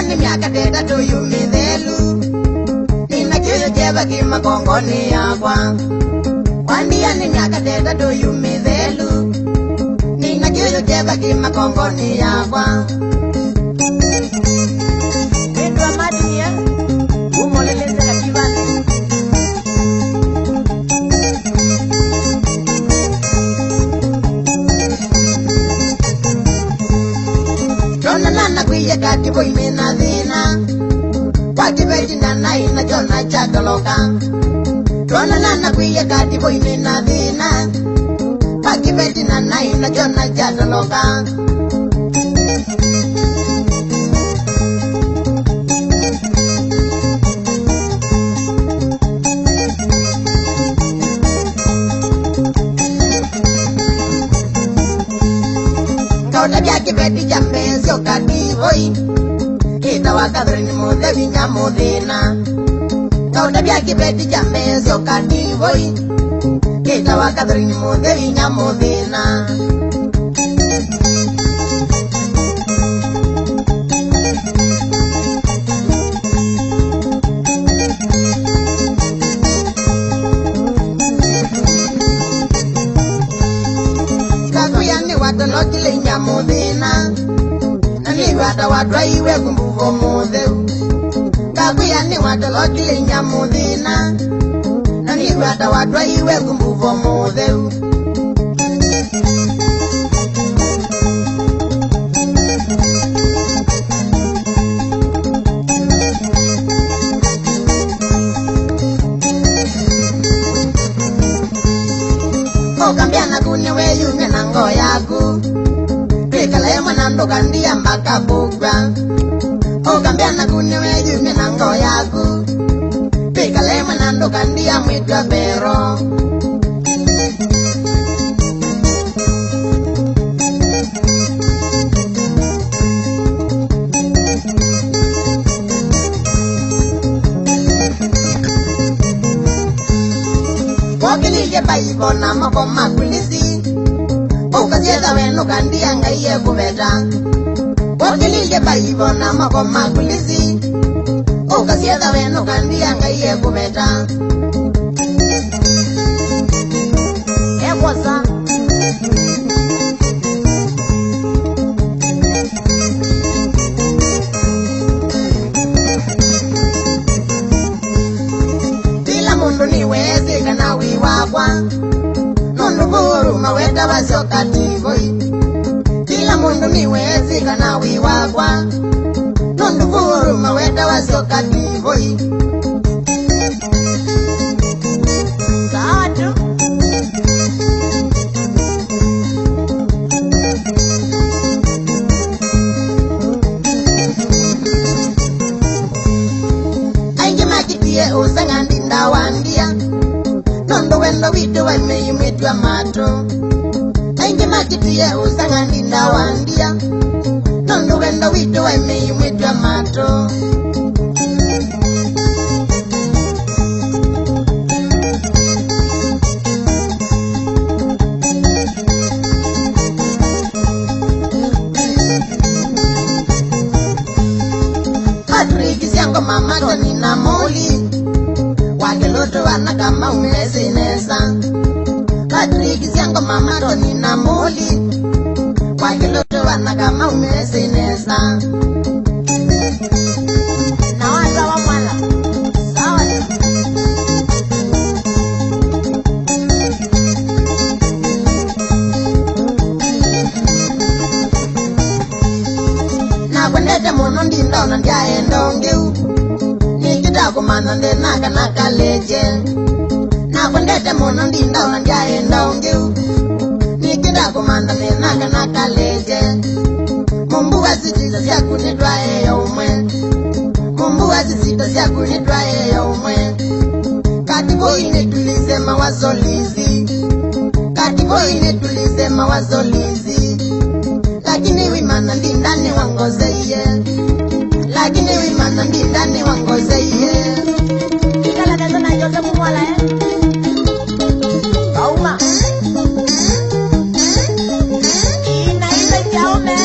ni miaka teta tu yumithelu nina kiyo jeba kima kongoni yakwa wandia ni miaka teta tu yumithelu nina kiyo jeba kima kongoni yakwa Pedro Amadi ya umoleleze la kivani Nana kuye kati boy mena dina Waki beti nana ina jona chakaloka Nana kuye kati boy mena dina Waki beti nana ina jona chakaloka Kauta biaki beti jambe sio kati boy Kita wakadrini mode vinya modena Kauta biaki beti jambe sio kati boy Kita wakadrini mode vinya modena Kakuyani watolokile nya modena Nani wata wadwa iwe kumbuvo modeu Kakuyani watolokile nya modena Nani wata wadwa iwe kumbuvo modeu Kambiana kune weyu mena ngo yaku Pekala ya mwanando kandia mbaka bugwa Kambiana kune weyu mena ngo yaku Pekala ya mwanando kandia mwitwa bero Wakilije baibo na mako makulisi Ukasieta wenu kandia ngaiye kubeta Wakilije baibo na mako makulisi Ukasieta wenu kandia ngaiye kubeta Ekwasa Tila mundu ni wezi kana wiwakwa Nundu buru maweta wasio kativoi Tila mundu ni wezi kana wiwakwa Nundu buru maweta wasio kativoi Saatu Aingi makitie usangandi ndawandia Nondo wendo vitu wa meyu mitwa mato Aingi makitie usangandi ndawandia Nondo wendo vitu wa meyu mitwa mato Patrick siango mamato nina moli Wakeloto wana kama umezinesa Patrick siango mamato nina moli Wakeloto wana kama umezinesa Na wata wa mwala Sawa Na kwendete mono ndinda unandia endongeu Nikita kumana ndenaka nakaleje Na kwendete mono ndinda unandia endongeu Nikita kumana ndenaka nakaleje Mumbuga zitita zya kunitwa eyo umwe Mumbuga zitita zya kunitwa eyo umwe Katibo inetulize mawazolizi Katibo inetulize mawazolizi Lakini wimana ndindani wangozeye Lakini wimana ndindani wangozeye Kikala kaza na yote kumwala Kauma Ina isa jaume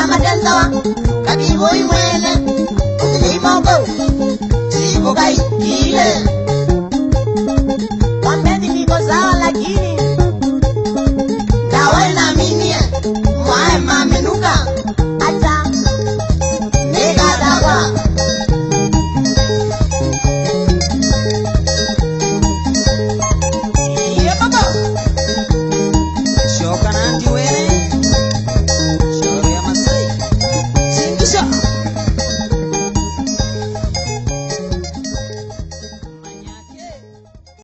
Amatenza wa katibu imwe